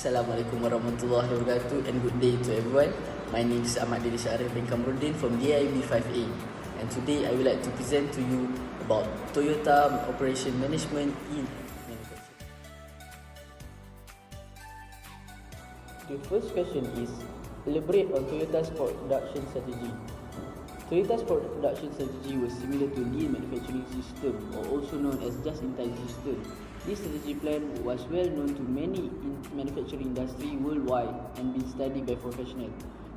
Assalamualaikum warahmatullahi wabarakatuh and good day to everyone. My name is AHMAD Arif bin KAMARUDIN from DIB 5A, and today I would like to present to you about Toyota Operation Management in Manufacturing. The first question is, elaborate on Toyota's production strategy. Toyota's production strategy was similar to lean manufacturing system, or also known as just-in-time system. This strategy plan was well known to many in manufacturing industry worldwide and been studied by professionals.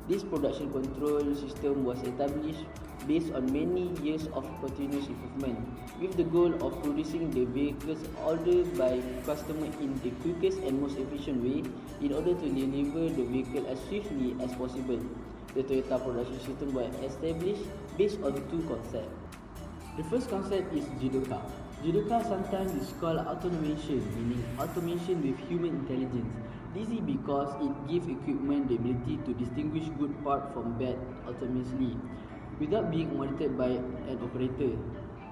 This production control system was established based on many years of continuous improvement, with the goal of producing the vehicles ordered by customer in the quickest and most efficient way in order to deliver the vehicle as swiftly as possible. The Toyota production system was established based on two concepts. The first concept is Judoka. Judoka sometimes is called automation, meaning automation with human intelligence. This is because it gives equipment the ability to distinguish good part from bad autonomously, without being monitored by an operator.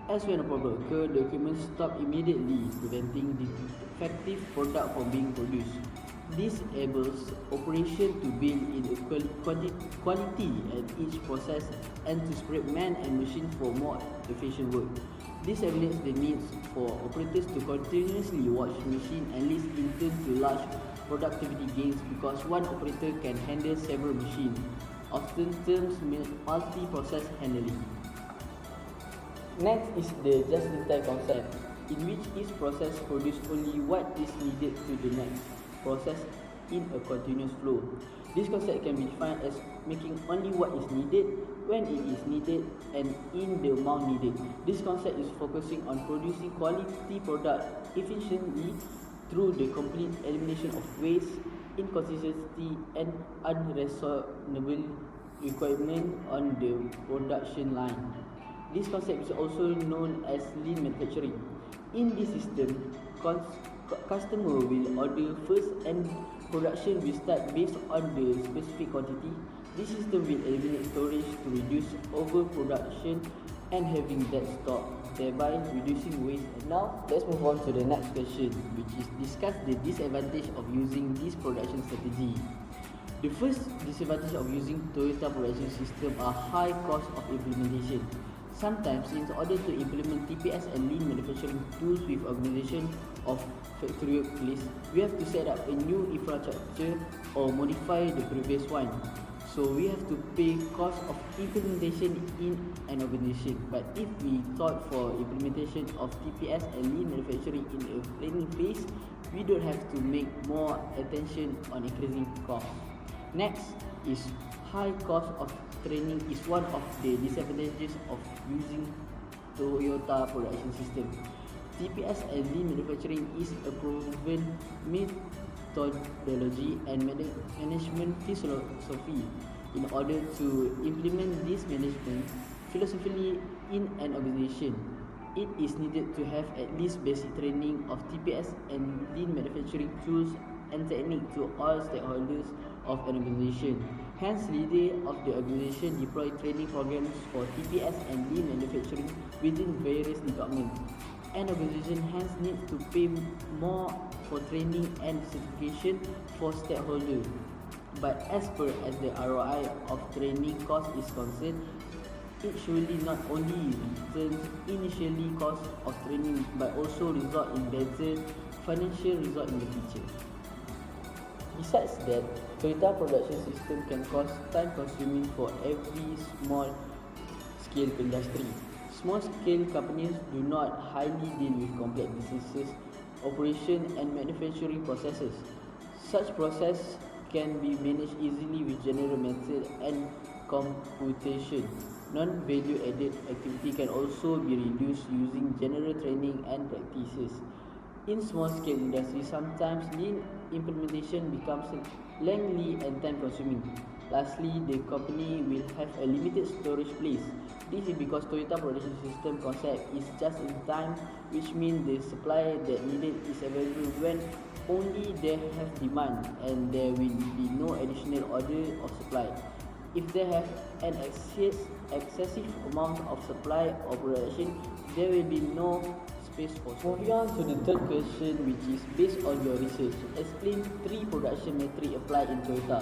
As when a problem occurs, the equipment stops immediately, preventing the defective product from being produced. This enables operation to build in a quality at each process and to spread man and machine for more efficient work. This eliminates the need for operators to continuously watch machine and leads in turn to large productivity gains because one operator can handle several machines, often termed multi-process handling. Next is the just-in-time concept, in which each process produces only what is needed to the next process in a continuous flow. This concept can be defined as making only what is needed, when it is needed, and in the amount needed. This concept is focusing on producing quality product efficiently through the complete elimination of waste, inconsistency, and unreasonable requirement on the production line. This concept is also known as lean manufacturing. In this system, customer will order first and production will start based on the specific quantity. This system will eliminate storage to reduce overproduction and having that stock, thereby reducing waste. And now, let's move on to the next question, which is discuss the disadvantage of using this production strategy. The first disadvantage of using Toyota production system are high cost of implementation. Sometimes, in order to implement TPS and lean manufacturing tools with organization of factory workplace, we have to set up a new infrastructure or modify the previous one. So we have to pay cost of implementation in an organization. But if we thought for implementation of TPS and lean manufacturing in a planning phase, we don't have to make more attention on increasing cost. Next is high cost of training is one of the disadvantages of using Toyota production system. TPS and lean manufacturing is a proven methodology and management philosophy. In order to implement this management philosophy in an organization, it is needed to have at least basic training of TPS and lean manufacturing tools and technique to all stakeholders of an organization. Hence, leaders of the organization deploy training programs for TPS and lean manufacturing within various departments. An organization hence needs to pay more for training and certification for stakeholders. But as per as the ROI of training cost is concerned, it surely not only returns initially cost of training but also result in better financial result in the future. Besides that, Toyota production system can cost time consuming for every small scale industry. Small scale companies do not highly deal with complex businesses, operation and manufacturing processes. Such process can be managed easily with general method and computation. Non-value added activity can also be reduced using general training and practices. In small-scale industry, sometimes lean implementation becomes lengthy and time-consuming. Lastly, the company will have a limited storage place. This is because Toyota production system concept is just in time, which means the supply that needed is available when only they have demand, and there will be no additional order or supply. If they have an excessive amount of supply or production, there will be no space for moving on to the third question, which is based on your research. Explain 3 production metrics applied in Toyota.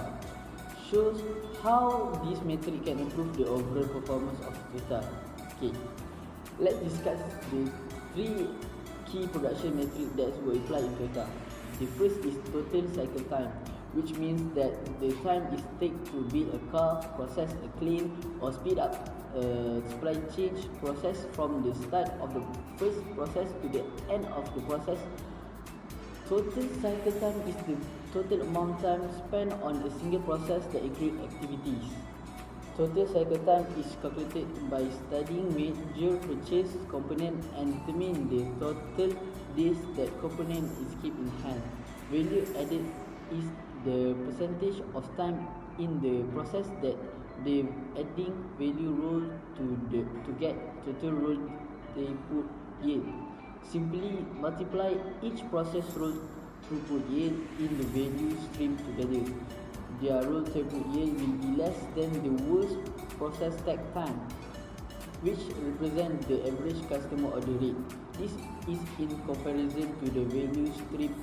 Shows how this metric can improve the overall performance of Toyota. Okay, let's discuss the 3 key production metrics that were applied in Toyota. The first is total cycle time, which means that the time it takes to build a car, process a claim, or speed up supply chain process from the start of the first process to the end of the process. Total cycle time is the total amount of time spent on a single process that includes activities. Total cycle time is calculated by studying major purchase component and determine the total days that component is kept in hand. Value added is the percentage of time in the process that the adding value roll to get total roll throughput yield. Simply multiply each process roll throughput yield in the value stream together. Their roll throughput yield will be less than the worst process takt time, which represents the average customer order rate. This is in comparison to the value stream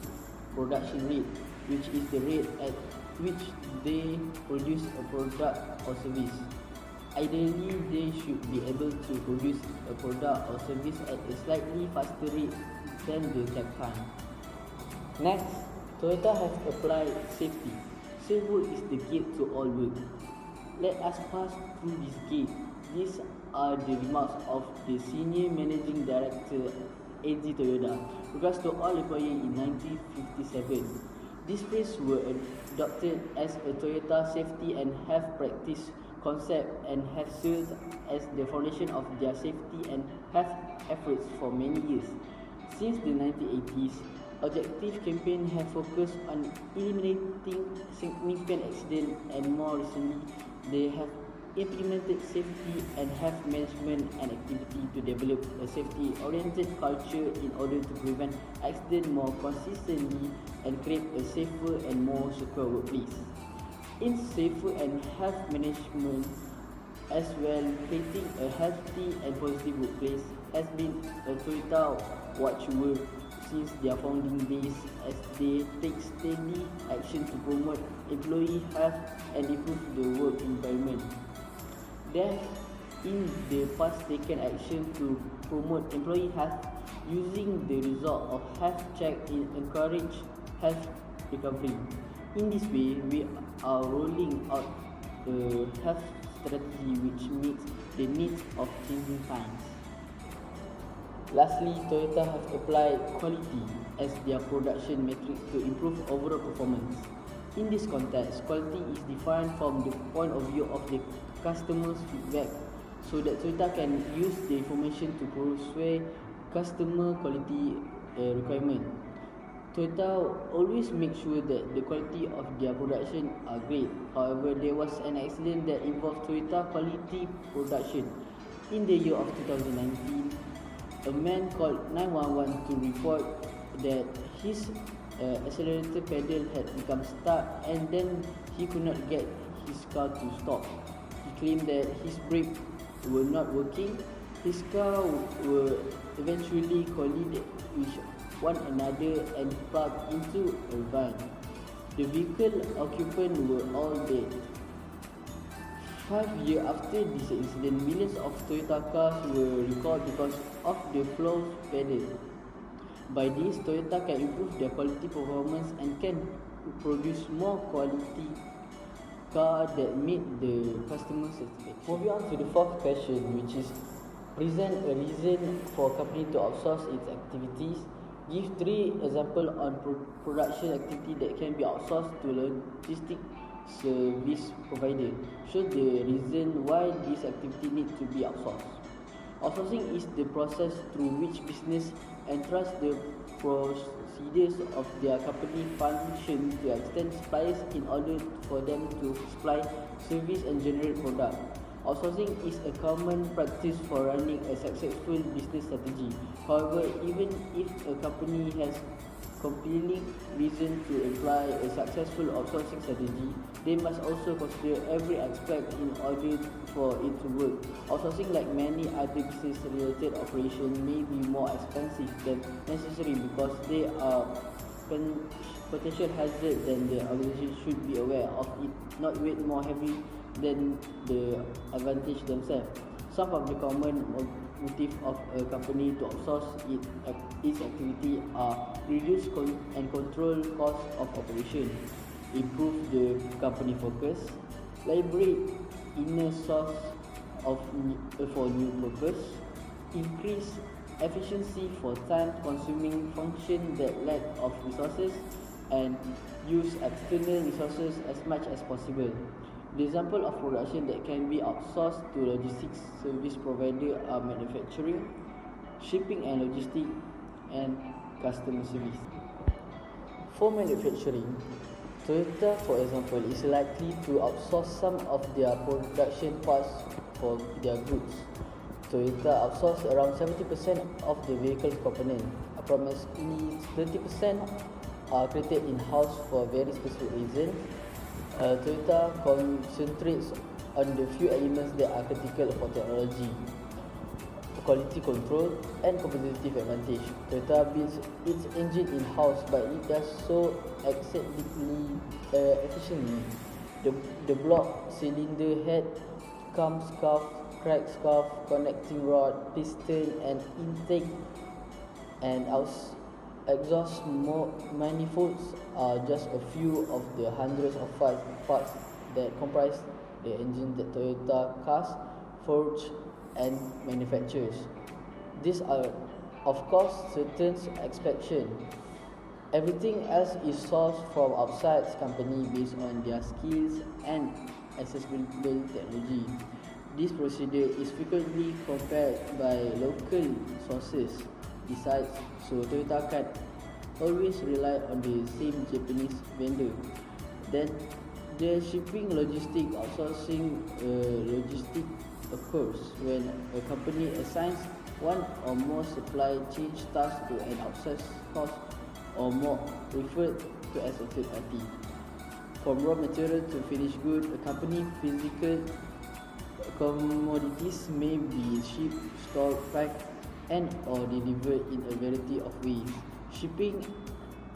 production rate, which is the rate at which they produce a product or service. Ideally, they should be able to produce a product or service at a slightly faster rate than the takt time. Next, Toyota has applied safety. Safe work is the gate to all work. Let us pass through this gate. These are the remarks of the Senior Managing Director AZ Toyota regards to all employees in 1957. These phrases were adopted as a Toyota safety and health practice concept and have served as the foundation of their safety and health efforts for many years. Since the 1980s, objective campaigns have focused on eliminating significant accidents, and more recently, they have implemented safety and health management and activity to develop a safety-oriented culture in order to prevent accidents more consistently and create a safer and more secure workplace. In safer and health management as well, creating a healthy and positive workplace has been a Toyota watchword since their founding days, as they take steady action to promote employee health and improve the work environment. They have in the past taken action to promote employee health using the result of health check in encourage health recovery. In this way, we are rolling out a health strategy which meets the needs of changing times. Lastly, Toyota has applied quality as their production metric to improve overall performance. In this context, quality is defined from the point of view of the customer's feedback, so that Toyota can use the information to persuade customer quality requirement. Toyota always makes sure that the quality of their production are great. However, there was an accident that involved Toyota quality production. In the year of 2019, a man called 911 to report that his accelerator pedal had become stuck and then he could not get his car to stop. He claimed that his brakes were not working. His car were eventually collided with one another and plugged into a van. The vehicle occupants were all dead. 5 years after this incident, millions of Toyota cars were recalled because of the flawed pedal. By this, Toyota can improve their quality performance and can produce more quality cars that meet the customer satisfaction. Moving on to the fourth question, which is present a reason for a company to outsource its activities. Give 3 examples on production activity that can be outsourced to logistic service provider. Show the reason why this activity needs to be outsourced. Outsourcing is the process through which business entrusts the procedures of their company function to extend suppliers in order for them to supply service and generate product. Outsourcing is a common practice for running a successful business strategy. However, even if a company has compelling reason to employ a successful outsourcing strategy, they must also consider every aspect in order for it to work. Outsourcing, like many other business-related operations, may be more expensive than necessary because they are potential hazard than the organization should be aware of it, not weight more heavy than the advantage themselves. Some of the common motive of a company to outsource its activity are reduce and control cost of operation, improve the company focus, liberate inner source for new purpose, increase efficiency for time-consuming function that lack of resources, and use external resources as much as possible. The example of production that can be outsourced to logistics service provider are manufacturing, shipping and logistics, and customer service. For manufacturing, Toyota, for example, is likely to outsource some of their production parts for their goods. Toyota outsources around 70% of the vehicle components. Approximately 30% are created in-house for very specific reasons. Toyota concentrates on the few elements that are critical for technology, quality control, and competitive advantage. Toyota builds its engine in-house, but it does so exceedingly efficiently. The block cylinder head, cam scarf, crank scarf, connecting rod, piston, and intake and exhaust manifolds are just a few of the hundreds of parts that comprise the engine that Toyota cars, forges, and manufactures. These are, of course, certain exceptions. Everything else is sourced from outside the company based on their skills and accessible technology. This procedure is frequently compared by local sources. Besides, so Toyota can't always rely on the same Japanese vendor. Then, the shipping logistic outsourcing occurs when a company assigns one or more supply chain tasks to an outside source, or more referred to as a third party. From raw material to finished good, a company's physical commodities may be shipped, stored, packed, and or delivered in a variety of ways. Shipping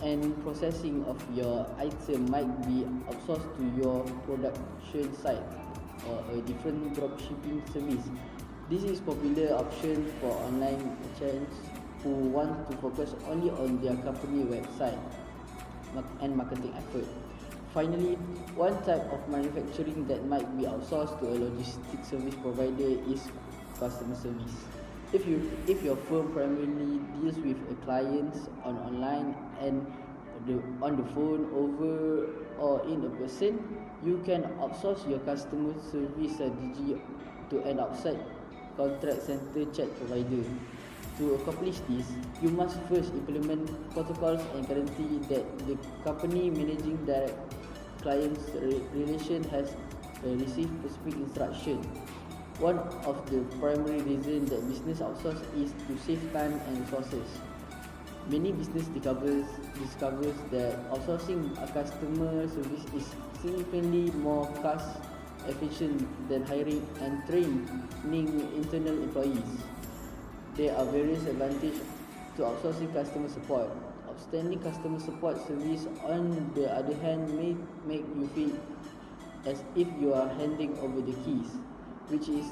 and processing of your item might be outsourced to your production site or a different dropshipping service. This is a popular option for online merchants who want to focus only on their company website and marketing effort. Finally, one type of manufacturing that might be outsourced to a logistics service provider is customer service. If your firm primarily deals with clients online and on the phone, over or in a person, you can outsource your customer service strategy to an outside contract center chat provider. To accomplish this, you must first implement protocols and guarantee that the company managing direct client's relation has received specific instruction. One of the primary reasons that business outsource is to save time and resources. Many business discovers that outsourcing a customer service is significantly more cost efficient than hiring and training internal employees. There are various advantages to outsourcing customer support. Outstanding customer support service, on the other hand, may make you feel as if you are handing over the keys, which is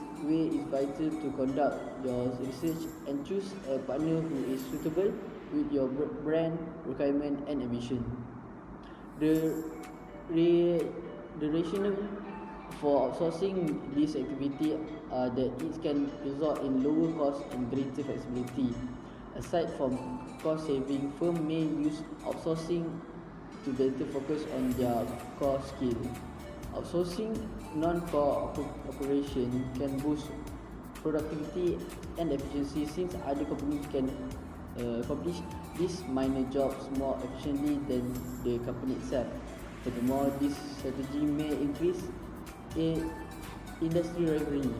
vital to conduct your research and choose a partner who is suitable with your brand requirement and ambition. The rationale for outsourcing this activity are that it can result in lower cost and greater flexibility. Aside from cost saving, firms may use outsourcing to better focus on their core skill. Outsourcing non-core operation can boost productivity and efficiency, since other companies can accomplish these minor jobs more efficiently than the company itself. Furthermore, this strategy may increase industry revenue,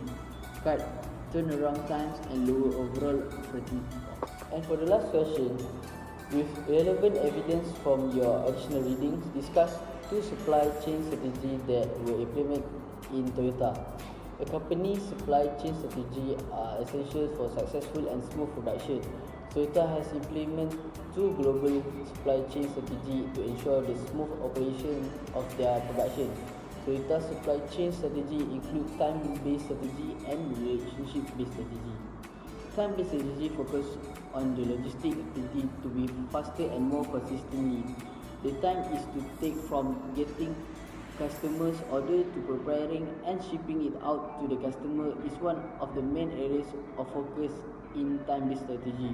cut turnaround times, and lower overall operating costs. And for the last question, With relevant evidence from your additional readings, discuss two supply chain strategies that were implemented in Toyota. A company's supply chain strategy are essential for successful and smooth production. Toyota has implemented two global supply chain strategies to ensure the smooth operation of their production. Toyota's supply chain strategy include time-based strategy and relationship-based strategy. Time-based strategy focus on the logistic activity to be faster and more consistently. The time is to take from getting customers' order to preparing and shipping it out to the customer is one of the main areas of focus in time-based strategy.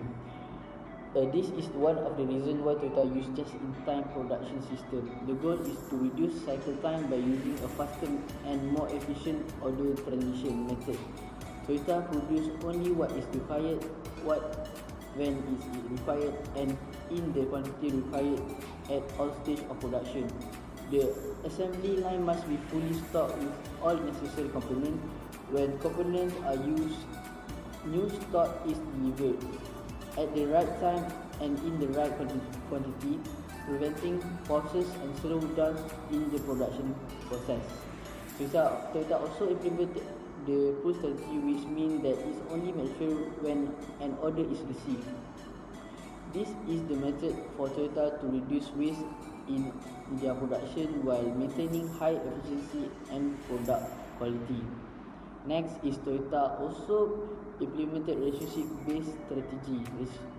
This is one of the reasons why Toyota uses just-in-time production system. The goal is to reduce cycle time by using a faster and more efficient order transition method. Toyota produces only what is required, when is it required, and in the quantity required at all stages of production. The assembly line must be fully stocked with all necessary components. When components are used, new stock is delivered at the right time and in the right quantity, preventing pauses and slowdowns in the production process. Toyota also implemented the pull strategy, which means that it's only manufactured when an order is received. This is the method for Toyota to reduce waste in their production while maintaining high efficiency and product quality. Next is Toyota also implemented relationship-based strategy.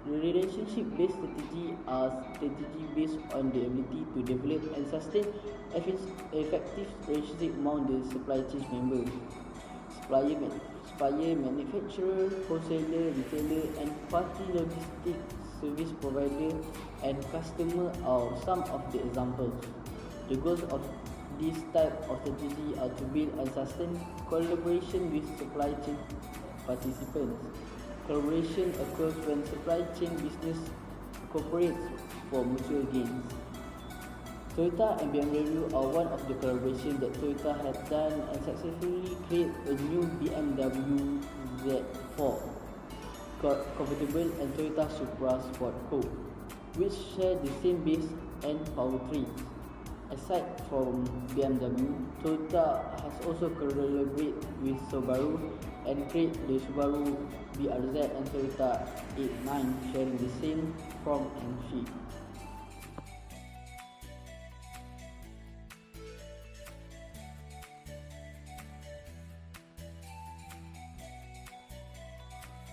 Relationship-based strategy are strategy based on the ability to develop and sustain effective relationship among the supply chain members. Supplier, manufacturer, wholesaler, retailer, and party logistic service provider and customer are some of the examples. The goals of this type of strategy are to build and sustain collaboration with supply chain participants. Collaboration occurs when supply chain business cooperates for mutual gains. Toyota and BMW are one of the collaborations that Toyota has done and successfully created a new BMW Z4 convertible and Toyota Supra Sport Coupe, which share the same base and powertrain. Aside from BMW, Toyota has also collaborated with Subaru and created the Subaru BRZ and Toyota 89, sharing the same form and shape.